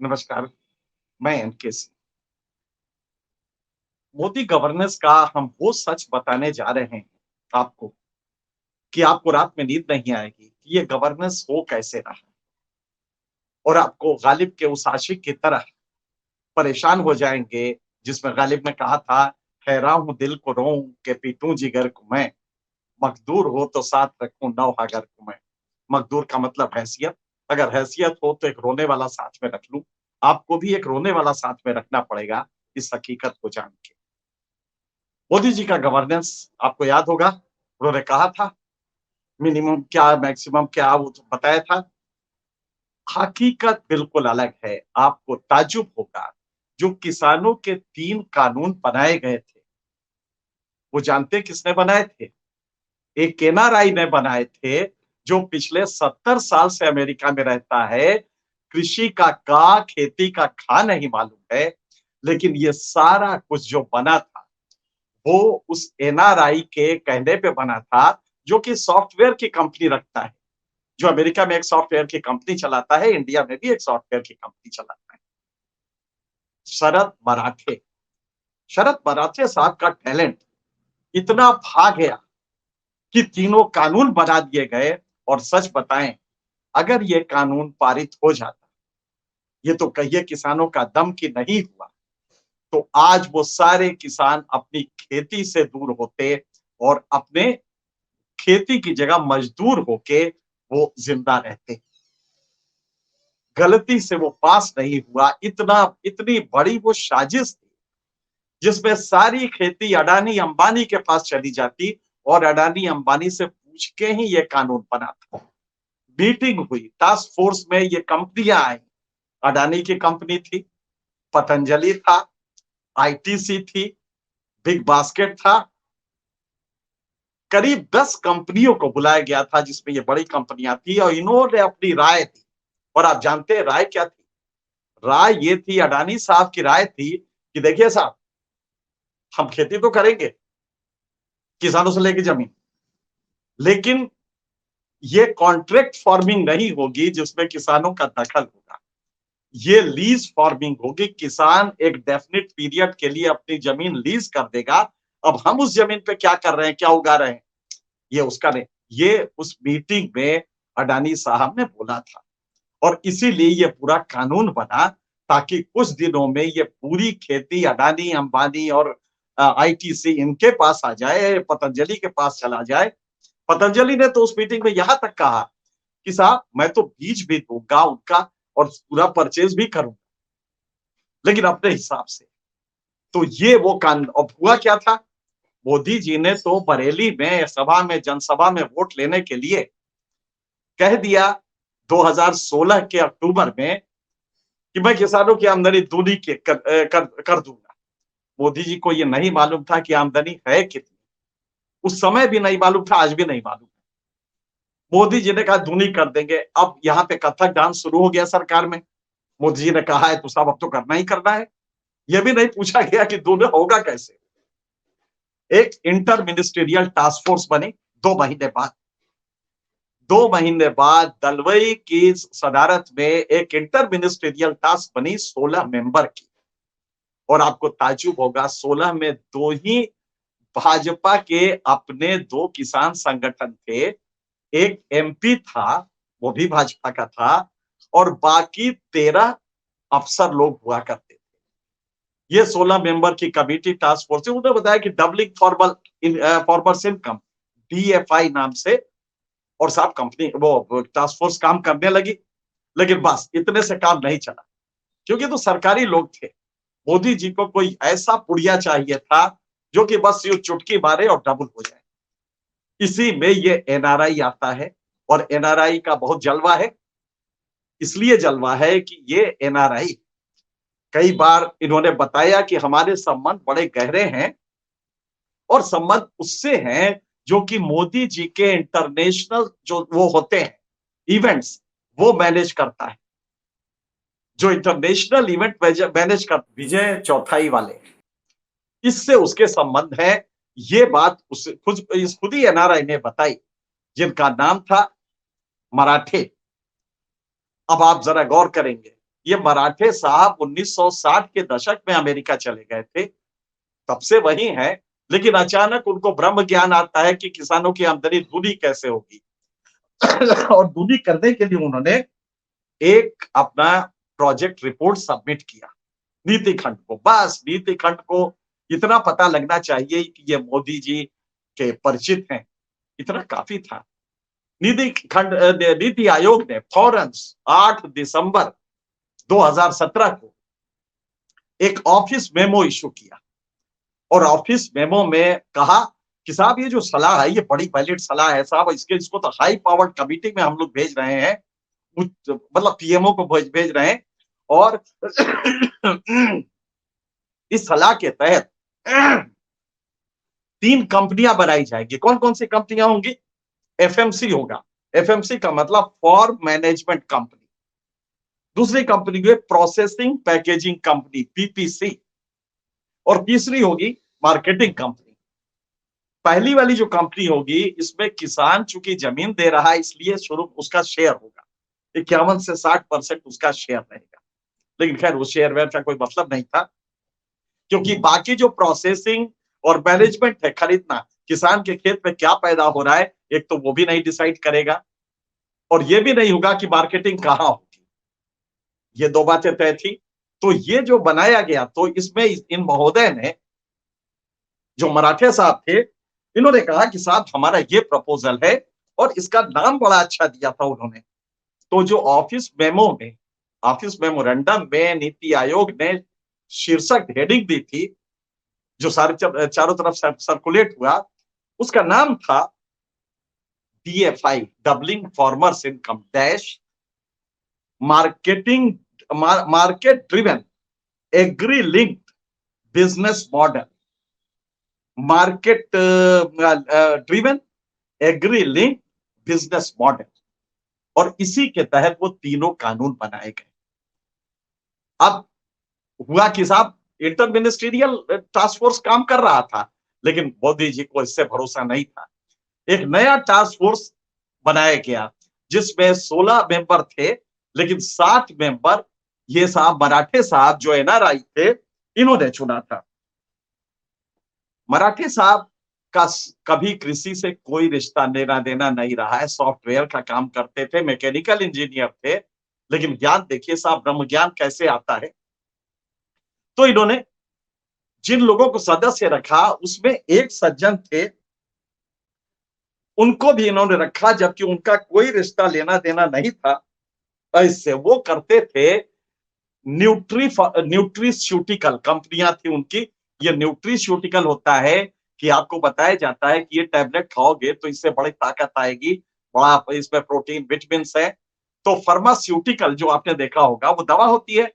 नमस्कार, मैं N K Singh. Modi governance का हम वो सच बताने जा रहे हैं आपको कि आपको रात में नींद नहीं आएगी कि ये गवर्नेंस हो कैसे रहा और आपको गालिब के उस आशिक की तरह परेशान हो जाएंगे जिसमें गालिब ने कहा था, हैरान हूं दिल को रोऊं के पीटूं जिगर को मैं, मकदूर हो तो साथ रखूं नौहागर को मैं। मकदूर का मतलब हैसियत, अगर हैसियत हो तो एक रोने वाला साथ में रख लूं। आपको भी एक रोने वाला साथ में रखना पड़ेगा इस हकीकत को जान के। मोदी जी का गवर्नेंस आपको याद होगा, उन्होंने कहा था मिनिमम क्या मैक्सिमम क्या वो तो बताया था। हकीकत बिल्कुल अलग है। आपको ताज्जुब होगा, जो किसानों के 3 कानून बनाए गए थे, वो जानते किसने बनाए थे? एक एनआरआई ने बनाए थे, जो पिछले 70 साल से अमेरिका में रहता है। कृषि का खेती का नहीं मालूम है, लेकिन ये सारा कुछ जो बना था वो उस एनआरआई के कहने पे बना था, जो कि सॉफ्टवेयर की कंपनी रखता है। जो अमेरिका में एक सॉफ्टवेयर की कंपनी चलाता है, इंडिया में भी एक सॉफ्टवेयर की कंपनी चलाता है। शरद मराठे। शरद मराठे साहब का टैलेंट इतना भा गया कि तीनों कानून बना दिए गए। और सच बताएं, अगर ये कानून पारित हो जाता, ये तो कहिए किसानों का दम की नहीं हुआ, तो आज वो सारे किसान अपनी खेती से दूर होते और अपने खेती की जगह मजदूर होके वो जिंदा रहते। गलती से वो पास नहीं हुआ। इतनी बड़ी वो साजिश थी, जिसमें सारी खेती अडानी अंबानी के पास चली जाती और अडानी अंबानी से पूछ के ही ये कानून बना था। मीटिंग हुई, टास्क फोर्स में ये कंपनियां आई। अडानी की कंपनी थी, पतंजलि था, आईटीसी थी, बिग बास्केट था। करीब 10 कंपनियों को बुलाया गया था, जिसमें ये बड़ी कंपनियां थी, और इन्होंने अपनी राय दी। और आप जानते हैं राय क्या थी? राय ये थी, अडानी साहब की राय थी कि देखिए साहब, हम खेती तो करेंगे किसानों से लेके जमीन, लेकिन ये कॉन्ट्रैक्ट फार्मिंग नहीं होगी जिसमें किसानों का दखल होगा। ये लीज फार्मिंग होगी। किसान एक डेफिनेट पीरियड के लिए अपनी जमीन लीज कर देगा। अब हम उस जमीन पे क्या कर रहे हैं, क्या उगा रहे हैं, ये उसका नहीं। ये उस मीटिंग में अडानी साहब ने बोला था, और इसीलिए ये पूरा कानून बना, ताकि कुछ दिनों में ये पूरी खेती अडानी अंबानी और आईटीसी इनके पास आ जाए, पतंजलि के पास चला जाए। पतंजलि ने तो उस मीटिंग में यहां तक कहा कि साहब, मैं तो बीज भी दूंगा उनका और पूरा परचेज भी करूंगा, लेकिन अपने हिसाब से। तो ये वो कानून। अब हुआ क्या था, मोदी जी ने तो बरेली में सभा में जनसभा में वोट लेने के लिए कह दिया 2016 के अक्टूबर में कि मैं किसानों की आमदनी दूनी कर दूंगा। मोदी जी को ये नहीं मालूम था कि आमदनी है कितनी। उस समय भी नहीं मालूम था, आज भी नहीं मालूम। मोदी जी ने कहा दूनी कर देंगे। अब यहाँ पे कथक डांस शुरू हो गया सरकार में। मोदी जी ने कहा है तो साहब अब तो करना ही करना है। यह भी नहीं पूछा गया कि दूनी होगा कैसे। एक इंटर मिनिस्ट्रियल टास्क फोर्स बनी 2 महीने बाद। 2 महीने बाद दलवई की सदारत में एक इंटर मिनिस्ट्रियल टास्क बनी 16 मेंबर की। और आपको ताज्जुब होगा, 16 में 2 ही भाजपा के अपने 2 किसान संगठन थे। एक एमपी था, वो भी भाजपा का था, और बाकी 13 अफसर लोग हुआ करते थे। ये 16 मेंबर की कमेटी टास्क फोर्स, उन्होंने बताया कि डबलिंग फॉर्मर्स इनकम, डीएफआई नाम से। और साहब, कंपनी वो टास्क फोर्स काम करने लगी, लेकिन बस इतने से काम नहीं चला, क्योंकि तो सरकारी लोग थे। मोदी जी को कोई ऐसा पुड़िया चाहिए था जो कि बस यूं चुटकी मारे और डबल हो जाए। इसी में ये एनआरआई आता है, और एनआरआई का बहुत जलवा है। इसलिए जलवा है कि ये एनआरआई, कई बार इन्होंने बताया कि हमारे संबंध बड़े गहरे हैं, और संबंध उससे हैं जो कि मोदी जी के इंटरनेशनल जो वो होते हैं इवेंट्स, वो मैनेज करता है। जो इंटरनेशनल इवेंट मैनेज कर, विजय चौथाई वाले, इससे उसके संबंध है। ये बात उस खुद ही एनआरआई ने बताई, जिनका नाम था मराठे। अब आप जरा गौर करेंगे, ये मराठे साहब 1960 के दशक में अमेरिका चले गए थे, तब से वही हैं, लेकिन अचानक उनको ब्रह्म ज्ञान आता है कि किसानों की आमदनी दूनी कैसे होगी। और दूनी करने के लिए उन्होंने एक अपना प्रोजेक्ट रिपोर्ट सबमिट किया नीति खंड को। बस नीति खंड को इतना पता लगना चाहिए कि ये मोदी जी के परिचित हैं, इतना काफी था। नीति आयोग ने फौरन 8 दिसंबर 2017 को एक ऑफिस मेमो इशू किया और ऑफिस मेमो में कहा कि साहब ये जो सलाह है ये बड़ी वैलिड सलाह है साहब, इसको तो हाई पावर्ड कमिटी में हम लोग भेज रहे हैं, मतलब पीएमओ को भेज रहे हैं। और इस सलाह के तहत 3 कंपनियां बनाई जाएगी। कौन कौन सी कंपनियां होंगी? एफएमसी होगा, एफएमसी का मतलब फॉर्म मैनेजमेंट कंपनी। दूसरी कंपनी है प्रोसेसिंग पैकेजिंग कंपनी, पीपीसी। और तीसरी होगी मार्केटिंग कंपनी। पहली वाली जो कंपनी होगी इसमें किसान चूंकि जमीन दे रहा है इसलिए शुरू उसका शेयर होगा, 51 से 60% उसका शेयर रहेगा। लेकिन खैर उस शेयर वेयर का कोई मतलब नहीं था, क्योंकि बाकी जो प्रोसेसिंग और मैनेजमेंट है, खरीदना, किसान के खेत में क्या पैदा हो रहा है एक तो वो भी नहीं डिसाइड करेगा, और ये भी नहीं होगा कि मार्केटिंग कहां होगी। ये 2 बातें तय थी। तो ये जो बनाया गया, तो इसमें इन महोदय ने, जो मराठे साहब थे, इन्होंने कहा कि साहब हमारा ये प्रपोजल है, और इसका नाम बड़ा अच्छा दिया था उन्होंने। तो जो ऑफिस मेमोरेंडम में नीति आयोग ने शीर्षक हेडिंग दी थी, जो सारे चारों तरफ सर्कुलेट हुआ, उसका नाम था DFI, doubling farmers income dash market driven agri linked business model, market driven agri linked business model. और इसी के तहत वो तीनों कानून बनाए गए। अब हुआ कि साहब इंटर मिनिस्ट्रियल टास्क फोर्स काम कर रहा था, लेकिन मोदी जी को इससे भरोसा नहीं था। एक नया टास्क फोर्स बनाया गया जिसमें 16 मेंबर थे, लेकिन 7 मेंबर ये साहब मराठे साहब जो एनआरआई थे इन्होंने चुना था। मराठे साहब का कभी कृषि से कोई रिश्ता लेना देना नहीं रहा है, सॉफ्टवेयर का काम करते थे, मैकेनिकल इंजीनियर थे, लेकिन ज्ञान देखिए साहब ब्रह्म ज्ञान कैसे आता है। तो इन्होंने जिन लोगों को सदस्य रखा उसमें एक सज्जन थे, उनको भी इन्होंने रखा जबकि उनका कोई रिश्ता लेना देना नहीं था। ऐसे वो करते थे न्यूट्रीस्यूटिकल कंपनियां थी उनकी। ये न्यूट्रीस्यूटिकल होता है कि आपको बताया जाता है कि ये टैबलेट खाओगे तो इससे बड़ी ताकत आएगी, बड़ा इसमें प्रोटीन विटामिन है। तो फार्मास्यूटिकल जो आपने देखा होगा वो दवा होती है,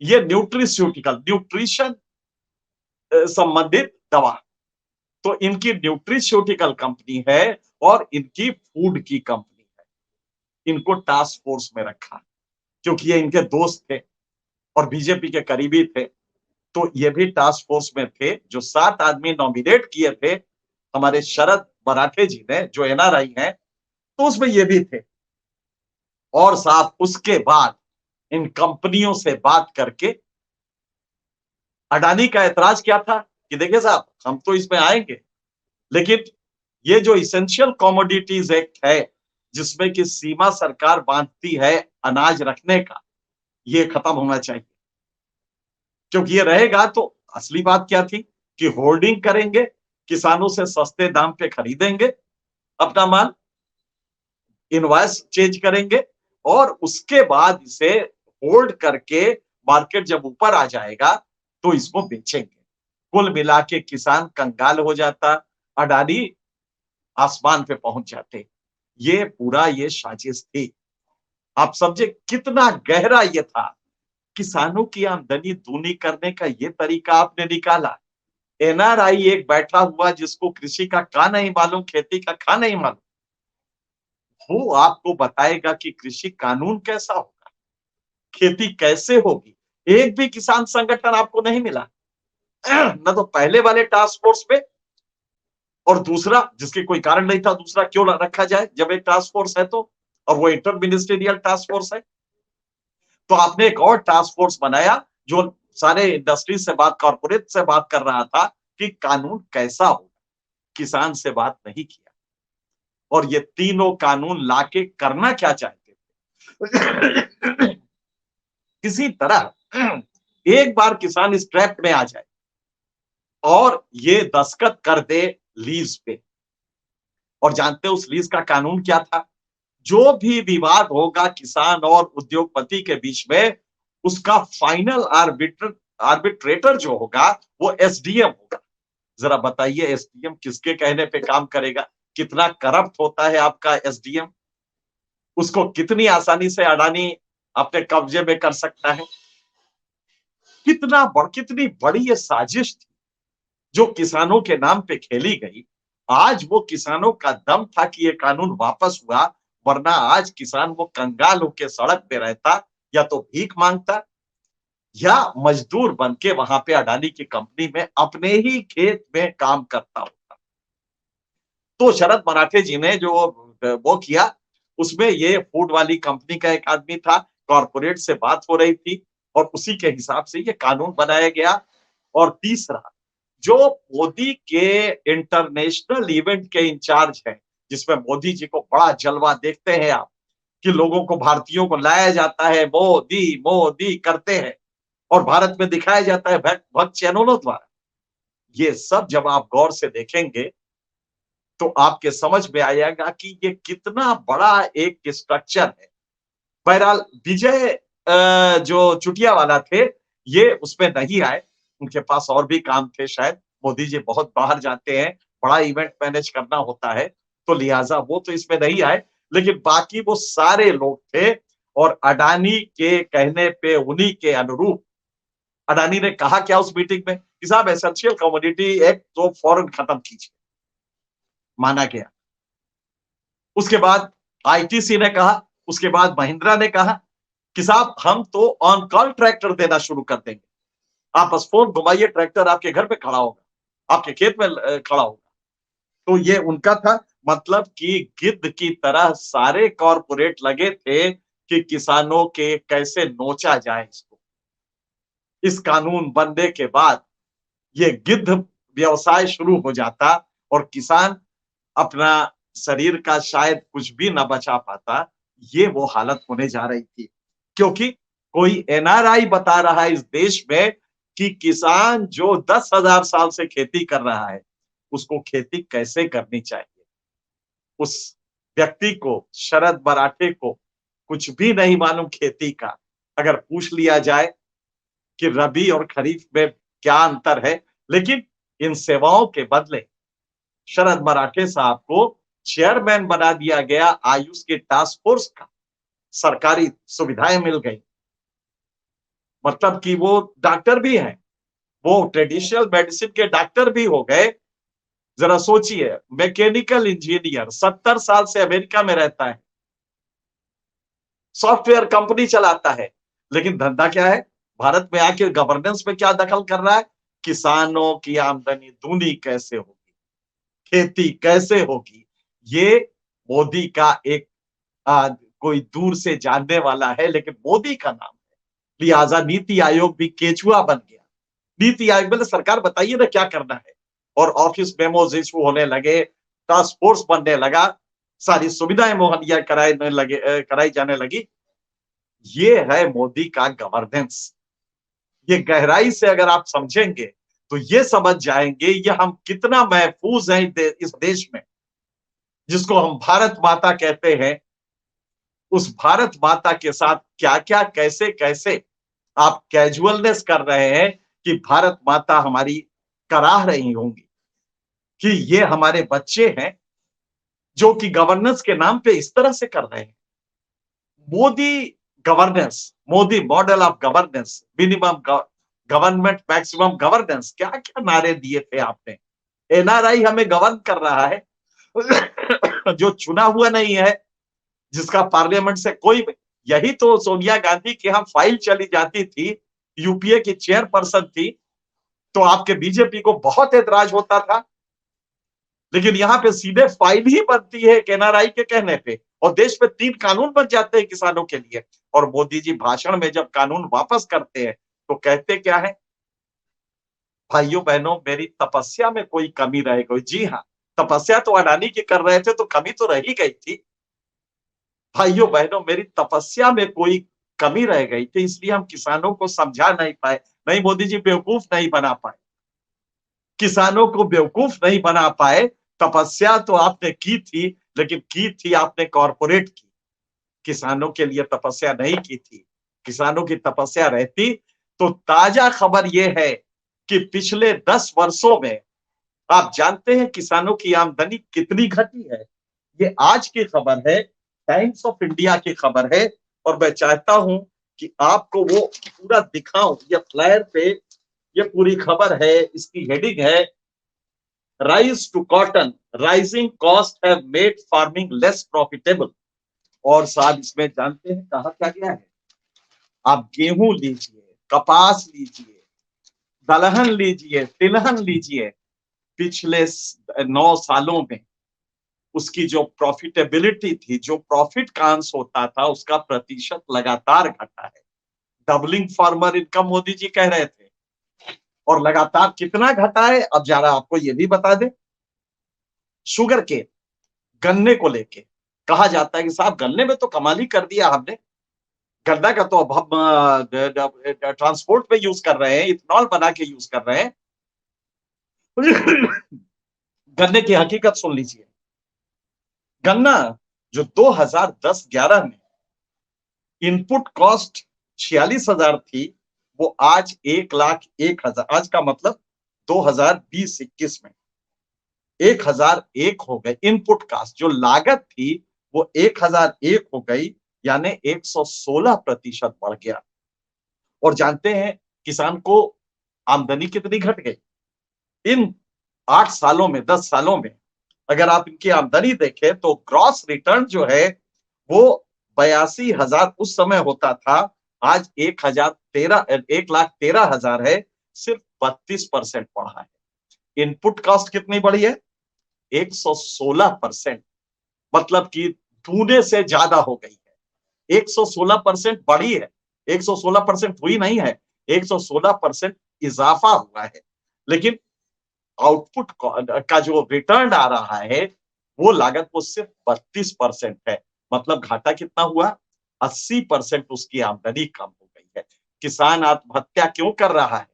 ये न्यूट्रीस्यूटिकल न्यूट्रिशन संबंधित दवा। तो इनकी न्यूट्रीस्यूटिकल कंपनी है और इनकी फूड की कंपनी है। इनको टास्क फोर्स में रखा क्योंकि ये इनके दोस्त थे और बीजेपी के करीबी थे। तो ये भी टास्क फोर्स में थे। जो 7 आदमी नॉमिनेट किए थे हमारे शरद मराठे जी ने, जो एनआरआई हैं, तो उसमें ये भी थे। और साहब उसके बाद इन कंपनियों से बात करके, अडानी का ऐतराज क्या था कि देखिए साहब हम तो इसमें आएंगे, लेकिन ये जो इसेंशियल कमोडिटीज एक्ट है जिसमें कि सीमा सरकार बांधती है अनाज रखने का, ये खत्म होना चाहिए। क्योंकि ये रहेगा तो असली बात क्या थी कि होर्डिंग करेंगे, किसानों से सस्ते दाम पे खरीदेंगे अपना माल, इनवॉइस चेंज करेंगे, और उसके बाद इसे होल्ड करके मार्केट जब ऊपर आ जाएगा तो इसको बेचेंगे। कुल मिला के किसान कंगाल हो जाता, अडानी आसमान पे पहुंच जाते। ये पूरा ये साजिश थी। आप समझे कितना गहरा ये था। किसानों की आमदनी दूनी करने का ये तरीका आपने निकाला। एनआरआई एक बैठा हुआ जिसको कृषि का का नहीं मालूम, खेती का का नहीं मालूम, वो आपको बताएगा कि कृषि कानून कैसा होगा, खेती कैसे होगी। एक भी किसान संगठन आपको नहीं मिला, न तो पहले वाले टास्क फोर्स पे, और दूसरा जिसके कोई कारण नहीं था, दूसरा क्यों रखा जाए जब एक टास्क फोर्स है तो, और वो इंटर मिनिस्ट्रियल टास्क फोर्स है। तो आपने एक और टास्क फोर्स बनाया जो सारे इंडस्ट्री से बात, कॉर्पोरेट से बात कर रहा था कि कानून कैसा हो, किसान से बात नहीं किया। और ये तीनों कानून लाके करना क्या चाहते थे? किसी तरह एक बार किसान इस ट्रैप में आ जाए और ये दस्तखत कर दे लीज पे। और जानते हो उस लीज का कानून क्या था? जो भी विवाद होगा किसान और उद्योगपति के बीच में, उसका फाइनल आर्बिट्रेटर जो होगा वो एसडीएम होगा। जरा बताइए एसडीएम किसके कहने पे काम करेगा? कितना करप्ट होता है आपका एसडीएम? उसको कितनी आसानी से अडानी अपने कब्जे में कर सकता है? कितनी बड़ी ये साजिश थी जो किसानों के नाम पे खेली गई। आज वो किसानों का दम था कि ये कानून वापस हुआ, वरना आज किसान वो कंगाल होके सड़क पे रहता, या तो भीख मांगता या मजदूर बन के वहां पे अडानी की कंपनी में अपने ही खेत में काम करता होता। तो शरद मराठे जी ने जो वो किया, उसमें ये फूड वाली कंपनी का एक आदमी था, कॉर्पोरेट से बात हो रही थी और उसी के हिसाब से ये कानून बनाया गया। और तीसरा, जो मोदी के इंटरनेशनल इवेंट के इंचार्ज हैं, जिसमें मोदी जी को बड़ा जलवा देखते हैं आप, कि लोगों को, भारतीयों को लाया जाता है, मोदी मोदी करते हैं और भारत में दिखाया जाता है भक्त चैनलों द्वारा। ये सब जब आप गौर से देखेंगे तो आपके समझ में आएगा कि ये कितना बड़ा एक स्ट्रक्चर है। बहरहाल विजय जो चुटिया वाला थे, ये उसमें नहीं आए, उनके पास और भी काम थे शायद। मोदी जी बहुत बाहर जाते हैं, बड़ा इवेंट मैनेज करना होता है, तो लिहाजा वो तो इसमें नहीं आए। लेकिन बाकी वो सारे लोग थे और अडानी के कहने पे, उन्हीं के अनुरूप अडानी ने कहा क्या उस मीटिंग में कि साहब एसेंशियल कमोडिटी एक्ट तो फौरन खत्म कीजिए, माना गया। उसके बाद आईटीसी ने कहा, उसके बाद महिंद्रा ने कहा कि साहब हम तो ऑन कॉल ट्रैक्टर देना शुरू कर देंगे, आप बस फोन घुमाइए, ट्रैक्टर आपके घर पे खड़ा होगा, आपके खेत में खड़ा होगा। तो ये उनका था। मतलब कि गिद्ध की तरह सारे कॉरपोरेट लगे थे कि किसानों के कैसे नोचा जाए इसको। इस कानून बनने के बाद ये गिद्ध व्यवसाय शुरू हो जाता और किसान अपना शरीर का शायद कुछ भी ना बचा पाता। ये वो हालत होने जा रही थी, क्योंकि कोई एनआरआई बता रहा है इस देश में कि किसान जो 10,000 साल से खेती कर रहा है, उसको खेती कैसे करनी चाहिए। उस व्यक्ति को, शरद मराठे को, कुछ भी नहीं मालूम खेती का। अगर पूछ लिया जाए कि रबी और खरीफ में क्या अंतर है, लेकिन इन सेवाओं के बदले शरद मराठे साहब को चेयरमैन बना दिया गया आयुष के टास्क फोर्स का, सरकारी सुविधाएं मिल गई। मतलब कि वो डॉक्टर भी हैं, वो ट्रेडिशनल मेडिसिन के डॉक्टर भी हो गए। जरा सोचिए, मैकेनिकल इंजीनियर 70 साल से अमेरिका में रहता है, सॉफ्टवेयर कंपनी चलाता है, लेकिन धंधा क्या है? भारत में आके गवर्नेंस में क्या दखल कर रहा है? किसानों की आमदनी दूनी कैसे होगी, खेती कैसे होगी। ये मोदी का एक कोई दूर से जानने वाला है, लेकिन मोदी का नाम है, लिहाजा नीति आयोग भी केचुआ बन गया। नीति आयोग में सरकार बताइए ना क्या करना है, और ऑफिस मेमोज इशू होने लगे, टास्क फोर्स बनने लगा, सारी सुविधाएं मुहैया कराई जाने लगी। ये है मोदी का गवर्नेंस। ये गहराई से अगर आप समझेंगे तो ये समझ जाएंगे ये हम कितना महफूज हैं इस देश में, जिसको हम भारत माता कहते हैं। उस भारत माता के साथ क्या क्या, कैसे कैसे आप कैजुअलनेस कर रहे हैं कि भारत माता हमारी कराह रही होंगी कि ये हमारे बच्चे हैं जो कि गवर्नेंस के नाम पे इस तरह से कर रहे हैं। Modi governance, Modi model of governance, minimum government maximum governance, क्या क्या नारे दिए थे आपने। एनआरआई हमें गवर्न कर रहा है जो चुना हुआ नहीं है, जिसका पार्लियामेंट से कोई, यही तो सोनिया गांधी की यहाँ फाइल चली जाती थी, यूपीए की चेयरपर्सन थी, तो आपके बीजेपी को बहुत एतराज होता था। लेकिन यहाँ पे सीधे फाइल ही बनती है एनआरआई के कहने पे, और देश में 3 कानून बन जाते हैं किसानों के लिए। और मोदी जी भाषण में जब कानून वापस करते हैं तो कहते क्या है, भाइयों बहनों मेरी तपस्या में कोई कमी रह गई। जी हाँ, तपस्या तो अडानी की कर रहे थे तो कमी तो रह ही गई थी। भाइयों बहनों मेरी तपस्या में कोई कमी रह गई थी, इसलिए हम किसानों को समझा नहीं पाए। नहीं, मोदी जी बेवकूफ नहीं बना पाए, किसानों को बेवकूफ नहीं बना पाए। तपस्या तो आपने की थी, लेकिन की थी आपने कॉरपोरेट की, किसानों के लिए तपस्या नहीं की थी। किसानों की तपस्या रहती तो ताजा खबर यह है कि पिछले 10 वर्षों में आप जानते हैं किसानों की आमदनी कितनी घटी है। ये आज की खबर है, टाइम्स ऑफ इंडिया की खबर है। और मैं चाहता हूं कि आपको वो पूरा दिखाऊं। ये फ्लायर पे ये पूरी खबर है, इसकी हेडिंग है rise to cotton, rising cost have made farming less profitable. और साहब इसमें जानते हैं कहा क्या गया है, आप गेहूं लीजिए, कपास लीजिए, दलहन लीजिए, तिलहन लीजिए, पिछले 9 सालों में उसकी जो प्रॉफिटेबिलिटी थी, जो प्रॉफिट का अंश होता था, उसका प्रतिशत लगातार घटा है। Doubling farmer income Modi ji कह रहे थे, और लगातार कितना घटा है अब जरा आपको ये भी बता दें। शुगर के, गन्ने को लेके कहा जाता है कि साहब गन्ने में तो कमाल ही कर दिया हमने, गन्ना का तो अब हम ट्रांसपोर्ट में यूज कर रहे हैं, इथेनॉल बना के यूज कर रहे हैं। गन्ने की हकीकत सुन लीजिए, गन्ना जो 2010-11 में इनपुट कॉस्ट 46,000 थी, वो आज 1,01,000, आज का मतलब 2020-21 में 1,001 हो गए। इनपुट कॉस्ट जो लागत थी वो 1,001 हो गई, यानी 116% बढ़ गया। और जानते हैं किसान को आमदनी कितनी घट गई इन 8 सालों में, 10 सालों में। अगर आप इनकी आमदनी देखें तो ग्रॉस रिटर्न जो है वो 82,000 उस समय होता था, आज 1,13,000 है, सिर्फ 32% बढ़ा है। इनपुट कॉस्ट कितनी बढ़ी है? 116%, मतलब कि दूने से ज्यादा हो गई है। 116% बढ़ी है, 116% हुई नहीं है, 116% इजाफा हुआ है। लेकिन आउटपुट का जो रिटर्न आ रहा है वो लागत वो सिर्फ 32% है। मतलब घाटा कितना हुआ? 80% उसकी आमदनी कम हो गई है। किसान आत्महत्या क्यों कर रहा है?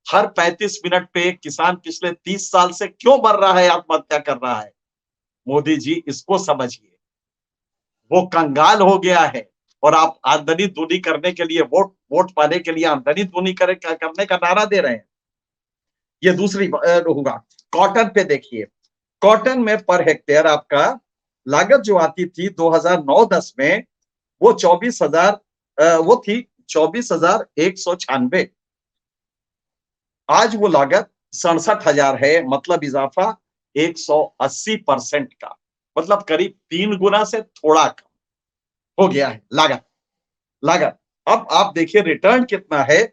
हर 35 मिनट पे किसान पिछले 30 साल से क्यों मर रहा है, आत्महत्या कर रहा है? मोदी जी इसको समझिए, वो कंगाल हो गया है। और आप आमदनी दूनी करने के लिए, वोट वोट पाने के लिए आमदनी दूनी करने का नारा दे रहे हैं। ये दूसरी होगा। कॉटन पे देखिए, कॉटन में पर हेक्टेयर आपका लागत जो आती थी 2009-10 में वो 24,000, वो थी 24,196। आज वो लागत 67,000 है, मतलब इजाफा 180% का, मतलब करीब 3 गुना से थोड़ा कम हो गया है लागत। अब आप देखिए रिटर्न कितना है,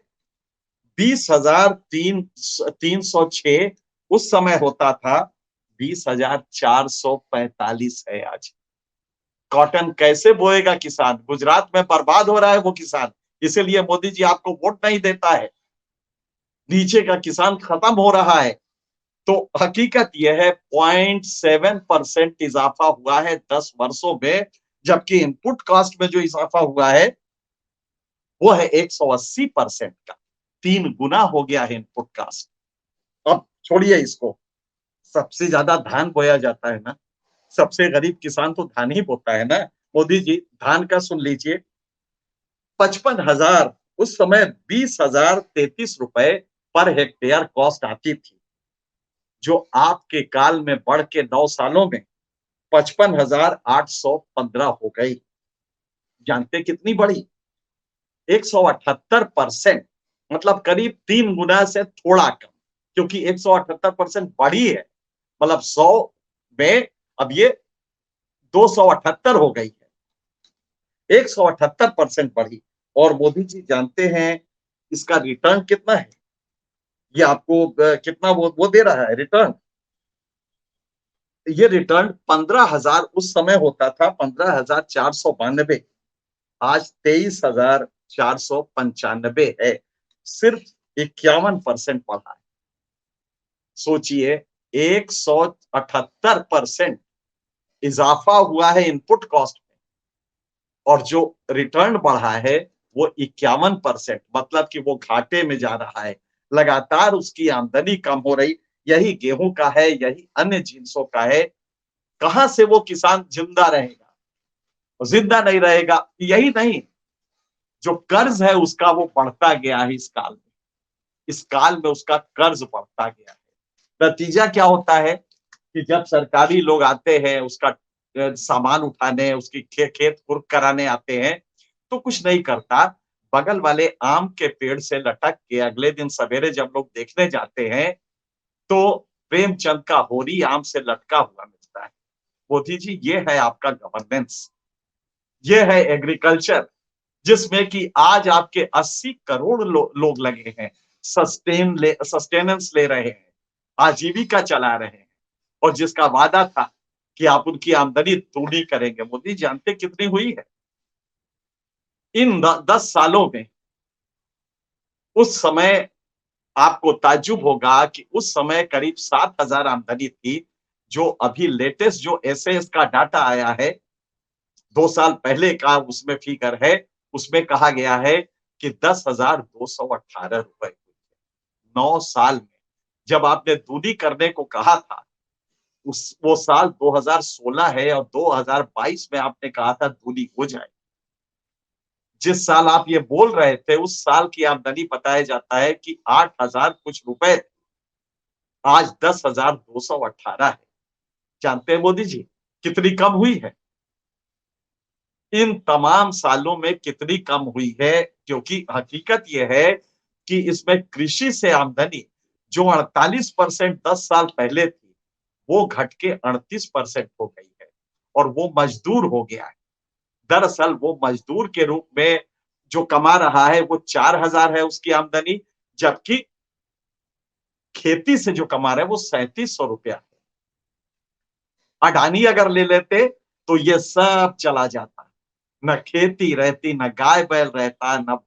20,306 उस समय होता था, 20,445 है आज। कॉटन कैसे बोएगा किसान? गुजरात में बर्बाद हो रहा है वो किसान, इसीलिए मोदी जी आपको वोट नहीं देता है। नीचे का किसान खत्म हो रहा है। तो हकीकत यह है 0.7% इजाफा हुआ है 10 वर्षों में, जबकि इनपुट कॉस्ट में जो इजाफा हुआ है वो है 180% का, 3 गुना हो गया है इनपुट कॉस्ट। अब छोड़िए इसको, सबसे ज्यादा धान बोया जाता है ना, सबसे गरीब किसान तो धान ही बोता है ना। मोदी जी धान का सुन लीजिए, 55,000 उस समय 20,033 रुपए पर हेक्टेयर कॉस्ट आती थी, जो आपके काल में बढ़ के 9 सालों में 55,815 हो गई। जानते कितनी बढ़ी? 178%, मतलब करीब 3 गुना से थोड़ा कम, क्योंकि 178% बढ़ी है, मतलब 100 में अब ये 278 हो गई है, 178% बढ़ी। और मोदी जी जानते हैं इसका रिटर्न कितना है? ये आपको कितना वो दे रहा है रिटर्न? ये रिटर्न 15,000 उस समय होता था, 15,492, आज 23,495 है। सिर्फ 51% बढ़ा है। सोचिए, 178% इजाफा हुआ है इनपुट कॉस्ट में, और जो रिटर्न बढ़ा है वो 51%, मतलब कि वो घाटे में जा रहा है। लगातार उसकी आमदनी कम हो रही। यही गेहूं का है, यही अन्य जिनसों का है। कहां से वो किसान जिंदा रहेगा? जिंदा नहीं रहेगा। यही नहीं, जो कर्ज है उसका वो बढ़ता गया है इस काल में। इस काल में उसका कर्ज बढ़ता गया है। नतीजा क्या होता है कि जब सरकारी लोग आते हैं उसका सामान उठाने, उसकी खेत कुर्क कराने आते हैं, तो कुछ नहीं करता। बगल वाले आम के पेड़ से लटक के अगले दिन सवेरे जब लोग देखने जाते हैं, तो प्रेमचंद का होरी आम से लटका हुआ मिलता है। मोदी जी, ये है आपका गवर्नेंस, ये है एग्रीकल्चर, जिसमें कि आज आपके 80 करोड़ लोग लगे हैं, सस्टेनेंस ले रहे हैं, आजीविका चला रहे हैं, और जिसका वादा था कि आप उनकी आमदनी दोगुनी करेंगे। मोदी जानते कितनी हुई है इन 10 सालों में? उस समय आपको ताज्जुब होगा कि उस समय करीब 7,000 आमदनी थी। जो अभी लेटेस्ट जो एसएएस का डाटा आया है, 2 साल पहले का उसमें फिगर है, उसमें कहा गया है कि 10,218 रुपए। 9 साल में जब आपने दूनी करने को कहा था, उस वो साल 2016 है, और 2022 में आपने कहा था दूनी हो जाए। जिस साल आप ये बोल रहे थे उस साल की आमदनी बताया जाता है कि 8,000 कुछ रुपए, आज 10,218 है। जानते हैं मोदी जी कितनी कम हुई है? इन तमाम सालों में कितनी कम हुई है? क्योंकि हकीकत यह है कि इसमें कृषि से आमदनी जो 48% 10 साल पहले थी, वो घट के 38% हो गई है, और वो मजदूर हो गया है। दरअसल वो मजदूर के रूप में जो कमा रहा है वो 4,000 है उसकी आमदनी, जबकि खेती से जो कमा रहे हैं वो 3,700 रुपया है। अडानी अगर ले लेते तो ये सब चला जाता, न खेती रहती, न गाय बैल रहता, न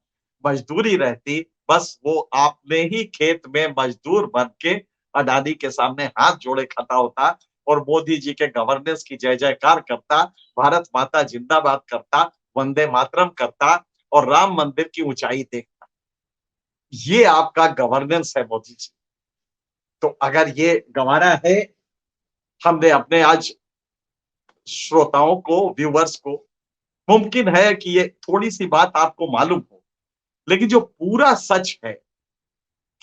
मजदूरी रहती। बस वो आपने ही खेत में मजदूर बन के अडानी के सामने हाथ जोड़े खड़ा होता, और मोदी जी के गवर्नेंस की जय जयकार करता, भारत माता जिंदाबाद करता, वंदे मातरम करता, और राम मंदिर की ऊंचाई देखता। ये आपका गवर्नेंस है मोदी जी। तो अगर ये गंवारा है, हमने अपने आज श्रोताओं को, व्यूवर्स को, मुमकिन है कि ये थोड़ी सी बात आपको मालूम हो, लेकिन जो पूरा सच है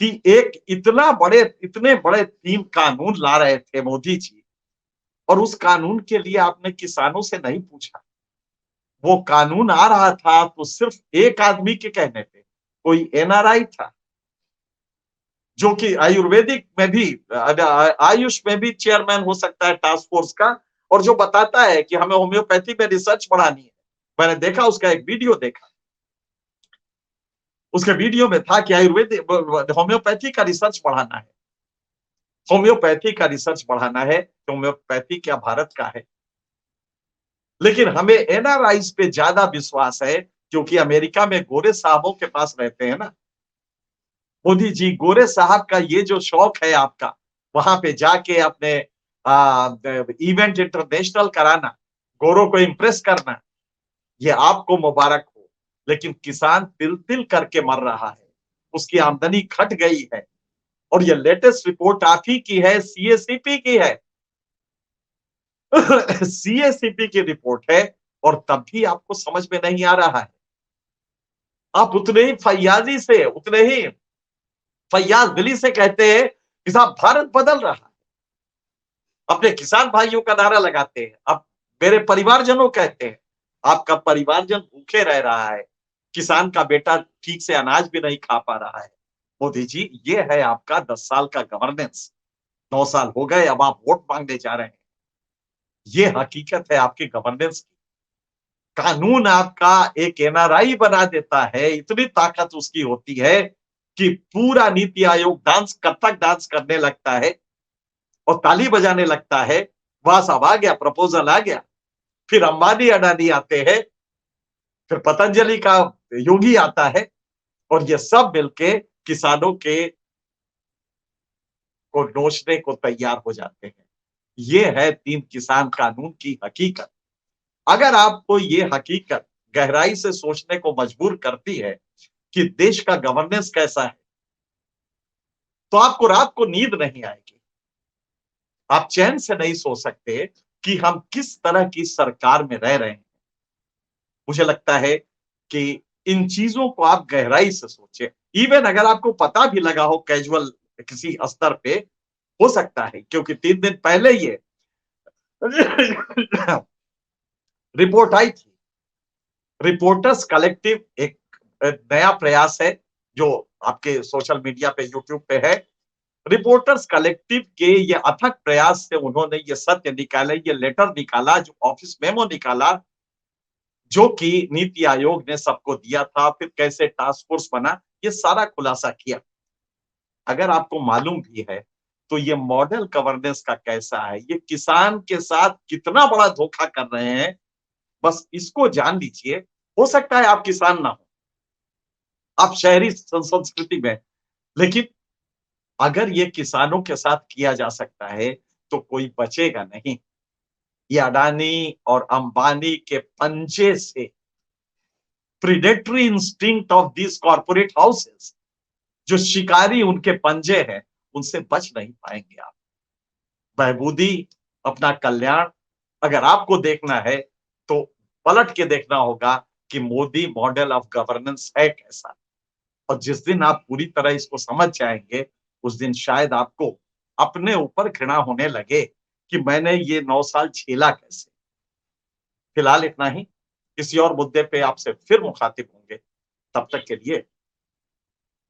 कि एक इतने बड़े 3 कानून ला रहे थे मोदी जी, और उस कानून के लिए आपने किसानों से नहीं पूछा। वो कानून आ रहा था तो सिर्फ एक आदमी के कहने पे, कोई एनआरआई था जो कि आयुर्वेदिक में भी, आयुष में भी चेयरमैन हो सकता है टास्क फोर्स का, और जो बताता है कि हमें होम्योपैथी में रिसर्च बढ़ानी है। मैंने देखा, उसका एक वीडियो देखा, उसके वीडियो में था कि आयुर्वेद होम्योपैथी का रिसर्च बढ़ाना है। होम्योपैथी का रिसर्च बढ़ाना है, तो होम्योपैथी क्या भारत का है? लेकिन हमें एनआरआईज पे ज्यादा विश्वास है, क्योंकि अमेरिका में गोरे साहबों के पास रहते हैं ना। मोदी जी, गोरे साहब का ये जो शौक है आपका, वहां पे जाके अपने इवेंट इंटरनेशनल कराना, गोरों को इंप्रेस करना, ये आपको मुबारक हो। लेकिन किसान तिल तिल करके मर रहा है, उसकी आमदनी घट गई है, और ये लेटेस्ट रिपोर्ट आप ही की है, सीएसीपी की है। सीएसीपी की रिपोर्ट है, और तब भी आपको समझ में नहीं आ रहा है। आप उतने ही फैयाजी से, उतने ही फैयाज दिली से कहते हैं कि साहब भारत बदल रहा है। अपने किसान भाइयों का नारा लगाते हैं, अब मेरे परिवारजनों कहते हैं। आपका परिवारजन भूखे रह रहा है, किसान का बेटा ठीक से अनाज भी नहीं खा पा रहा है। मोदी जी, ये है आपका 10 साल का गवर्नेंस। 9 साल हो गए, अब आप वोट मांगने जा रहे हैं। ये हकीकत है आपकी गवर्नेंस की। कानून आपका एक एनआरआई बना देता है, इतनी ताकत उसकी होती है कि पूरा नीति आयोग डांस, कथक डांस करने लगता है और ताली बजाने लगता है। वहां सब आ गया, प्रपोजल आ गया, फिर अंबानी अडानी आते हैं, फिर पतंजलि का योगी आता है, और ये सब मिलके किसानों के को नोचने को तैयार हो जाते हैं। ये है 3 किसान कानून की हकीकत। अगर आपको ये हकीकत गहराई से सोचने को मजबूर करती है कि देश का गवर्नेंस कैसा है, तो आपको रात को नींद नहीं आएगी। आप चैन से नहीं सो सकते कि हम किस तरह की सरकार में रह रहे हैं। मुझे लगता है कि इन चीजों को आप गहराई से सोचें। इवन अगर आपको पता भी लगा हो कैजुअल किसी स्तर पे, हो सकता है, क्योंकि 3 दिन पहले ये रिपोर्ट आई थी। रिपोर्टर्स कलेक्टिव एक नया प्रयास है जो आपके सोशल मीडिया पे, यूट्यूब पे है। रिपोर्टर्स कलेक्टिव के ये अथक प्रयास से उन्होंने ये सत्य निकाला, ये लेटर निकाला, जो ऑफिस मेमो निकाला, जो कि नीति आयोग ने सबको दिया था, फिर कैसे टास्क फोर्स बना, ये सारा खुलासा किया। अगर आपको मालूम भी है तो ये मॉडल गवर्नेंस का कैसा है, ये किसान के साथ कितना बड़ा धोखा कर रहे हैं, बस इसको जान लीजिए। हो सकता है आप किसान ना हो, आप शहरी संस्कृति में, लेकिन अगर ये किसानों के साथ किया जा सकता है तो कोई बचेगा नहीं। ये अडानी और अंबानी के पंजे से, predatory instinct of this corporate houses, जो शिकारी उनके पंजे हैं, उनसे बच नहीं पाएंगे आप। बहबूदी, अपना कल्याण अगर आपको देखना है तो पलट के देखना होगा कि मोदी मॉडल ऑफ गवर्नेंस है कैसा। और जिस दिन आप पूरी तरह इसको समझ जाएंगे, उस दिन शायद आपको अपने ऊपर घृणा होने लगे कि मैंने ये 9 साल झेला कैसे। फिलहाल इतना ही। किसी और मुद्दे पे आपसे फिर मुखातिब होंगे। तब तक के लिए